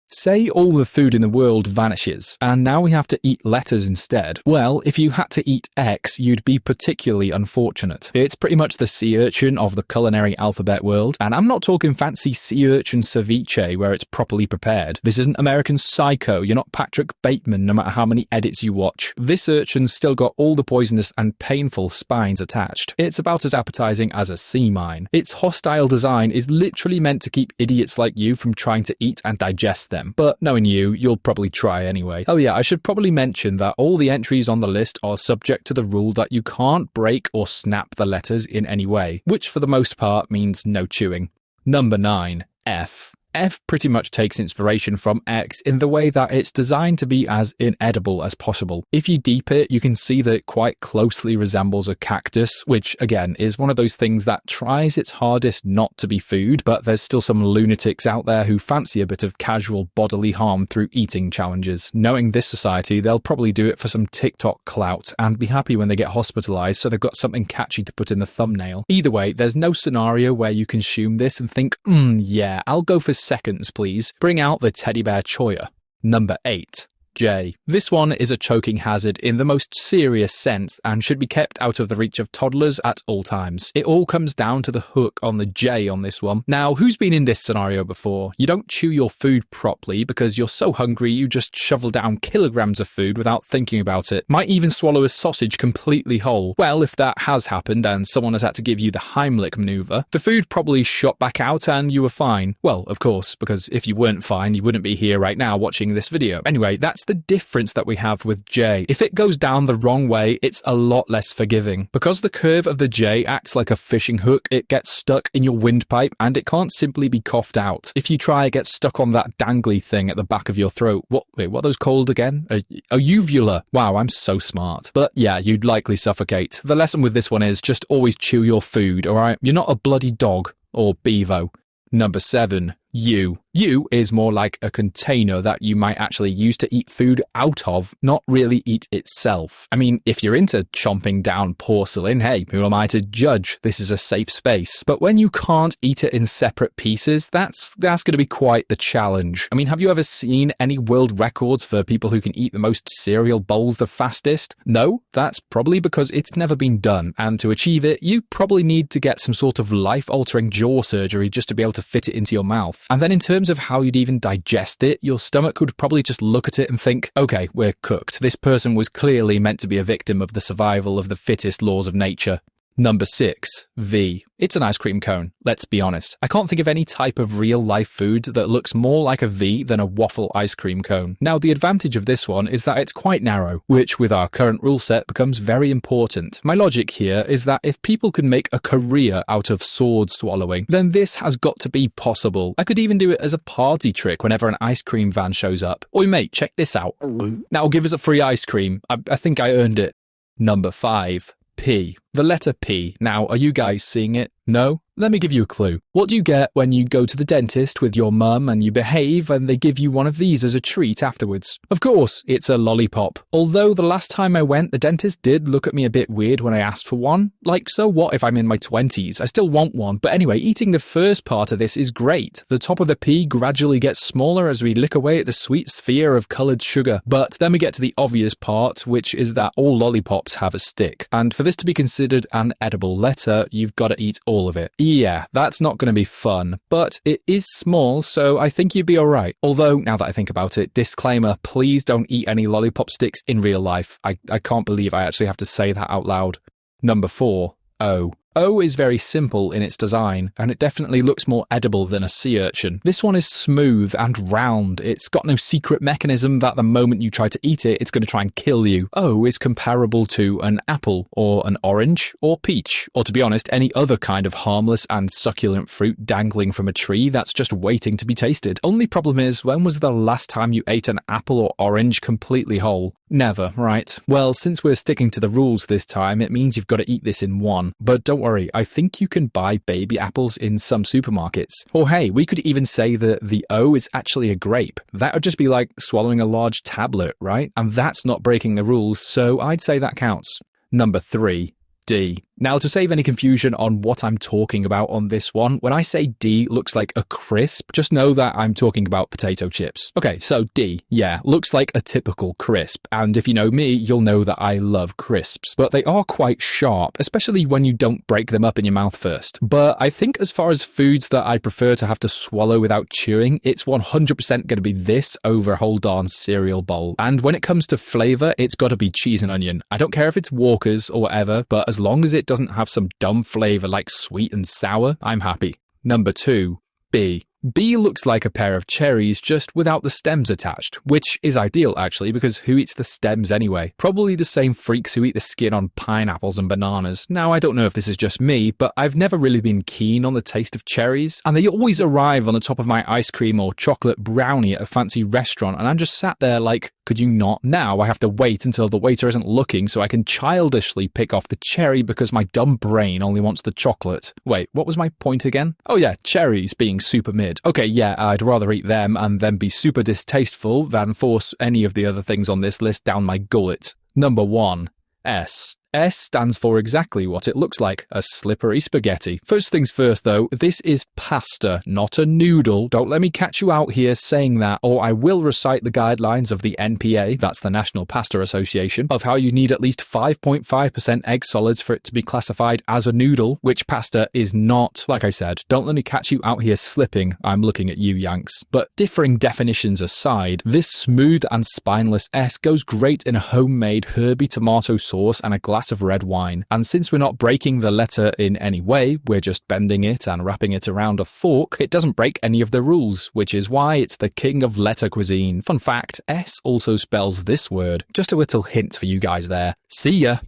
Say all the food in the world vanishes, and now we have to eat letters instead. Well, if you had to eat X, you'd be particularly unfortunate. It's pretty much the sea urchin of the culinary alphabet world, and I'm not talking fancy sea urchin ceviche where it's properly prepared. This isn't American Psycho, you're not Patrick Bateman no matter how many edits you watch. This urchin's still got all the poisonous and painful spines attached. It's about as appetizing as a sea mine. Its hostile design is literally meant to keep idiots like you from trying to eat and digest them. But knowing you, you'll probably try anyway. Oh yeah, I should probably mention that all the entries on the list are subject to the rule that you can't break or snap the letters in any way, which for the most part means no chewing. Number 9. F. F pretty much takes inspiration from X in the way that it's designed to be as inedible as possible. If you deep it, you can see that it quite closely resembles a cactus, which again is one of those things that tries its hardest not to be food, but there's still some lunatics out there who fancy a bit of casual bodily harm through eating challenges. Knowing this society, they'll probably do it for some TikTok clout and be happy when they get hospitalized so they've got something catchy to put in the thumbnail. Either way, there's no scenario where you consume this and think, yeah, I'll go for seconds, please. Bring out the teddy bear choya. Number 8. J. This one is a choking hazard in the most serious sense and should be kept out of the reach of toddlers at all times. It all comes down to the hook on the J on this one. Now, who's been in this scenario before? You don't chew your food properly because you're so hungry you just shovel down kilograms of food without thinking about it. Might even swallow a sausage completely whole. Well, if that has happened and someone has had to give you the Heimlich maneuver, the food probably shot back out and you were fine. Well, of course, because if you weren't fine, you wouldn't be here right now watching this video. Anyway, that's the difference that we have with J. If it goes down the wrong way, it's a lot less forgiving. Because the curve of the J acts like a fishing hook, it gets stuck in your windpipe and it can't simply be coughed out. If you try, it gets stuck on that dangly thing at the back of your throat. What are those called again? A uvula. Wow, I'm so smart. But yeah, you'd likely suffocate. The lesson with this one is just always chew your food, alright? You're not a bloody dog or bevo. Number 7. U. U is more like a container that you might actually use to eat food out of, not really eat itself. I mean, if you're into chomping down porcelain, hey, who am I to judge? This is a safe space. But when you can't eat it in separate pieces, that's going to be quite the challenge. I mean, have you ever seen any world records for people who can eat the most cereal bowls the fastest? No? That's probably because it's never been done, and to achieve it, you probably need to get some sort of life-altering jaw surgery just to be able to fit it into your mouth. And then in terms of how you'd even digest it, your stomach would probably just look at it and think, okay, we're cooked. This person was clearly meant to be a victim of the survival of the fittest laws of nature. Number 6. V. It's an ice cream cone, let's be honest. I can't think of any type of real-life food that looks more like a V than a waffle ice cream cone. Now, the advantage of this one is that it's quite narrow, which with our current rule set becomes very important. My logic here is that if people can make a career out of sword swallowing, then this has got to be possible. I could even do it as a party trick whenever an ice cream van shows up. Oi mate, check this out. Now give us a free ice cream. I think I earned it. Number 5. P. The letter P. Now, are you guys seeing it? No? Let me give you a clue. What do you get when you go to the dentist with your mum and you behave and they give you one of these as a treat afterwards? Of course, it's a lollipop. Although the last time I went, the dentist did look at me a bit weird when I asked for one. Like, so what if I'm in my 20s? I still want one. But anyway, eating the first part of this is great. The top of the P gradually gets smaller as we lick away at the sweet sphere of coloured sugar. But then we get to the obvious part, which is that all lollipops have a stick. And for this to be considered an edible letter, you've got to eat all of it. Yeah, that's not going to be fun, but it is small, so I think you'd be alright. Although, now that I think about it, disclaimer, please don't eat any lollipop sticks in real life. I can't believe I actually have to say that out loud. Number 4. O. O is very simple in its design, and it definitely looks more edible than a sea urchin. This one is smooth and round. It's got no secret mechanism that the moment you try to eat it, it's going to try and kill you. O is comparable to an apple, or an orange, or peach, or to be honest, any other kind of harmless and succulent fruit dangling from a tree that's just waiting to be tasted. Only problem is, when was the last time you ate an apple or orange completely whole? Never, right? Well, since we're sticking to the rules this time, it means you've got to eat this in one. But don't worry, I think you can buy baby apples in some supermarkets. Or hey, we could even say that the O is actually a grape. That would just be like swallowing a large tablet, right? And that's not breaking the rules, so I'd say that counts. Number 3. D. Now, to save any confusion on what I'm talking about on this one, when I say D looks like a crisp, just know that I'm talking about potato chips. Okay, so D, yeah, looks like a typical crisp, and if you know me, you'll know that I love crisps, but they are quite sharp, especially when you don't break them up in your mouth first. But I think as far as foods that I prefer to have to swallow without chewing, it's 100% going to be this over Hold On cereal bowl. And when it comes to flavour, it's got to be cheese and onion. I don't care if it's Walker's or whatever, but as long as it doesn't have some dumb flavour like sweet and sour, I'm happy. Number 2, B. B looks like a pair of cherries just without the stems attached, which is ideal actually because who eats the stems anyway? Probably the same freaks who eat the skin on pineapples and bananas. Now I don't know if this is just me, but I've never really been keen on the taste of cherries, and they always arrive on the top of my ice cream or chocolate brownie at a fancy restaurant, and I'm just sat there like, could you not? Now I have to wait until the waiter isn't looking so I can childishly pick off the cherry because my dumb brain only wants the chocolate. Wait, what was my point again? Oh yeah, cherries being super mid. Okay, yeah, I'd rather eat them and then be super distasteful than force any of the other things on this list down my gullet. Number 1, S. S stands for exactly what it looks like, a slippery spaghetti. First things first though, this is pasta, not a noodle. Don't let me catch you out here saying that, or I will recite the guidelines of the NPA, that's the National Pasta Association, of how you need at least 5.5% egg solids for it to be classified as a noodle, which pasta is not. Like I said, don't let me catch you out here slipping, I'm looking at you Yanks. But differing definitions aside, this smooth and spineless S goes great in a homemade herby tomato sauce and a glass of red wine. And since we're not breaking the letter in any way, we're just bending it and wrapping it around a fork, it doesn't break any of the rules, which is why it's the king of letter cuisine. Fun fact, S also spells this word. Just a little hint for you guys there. See ya!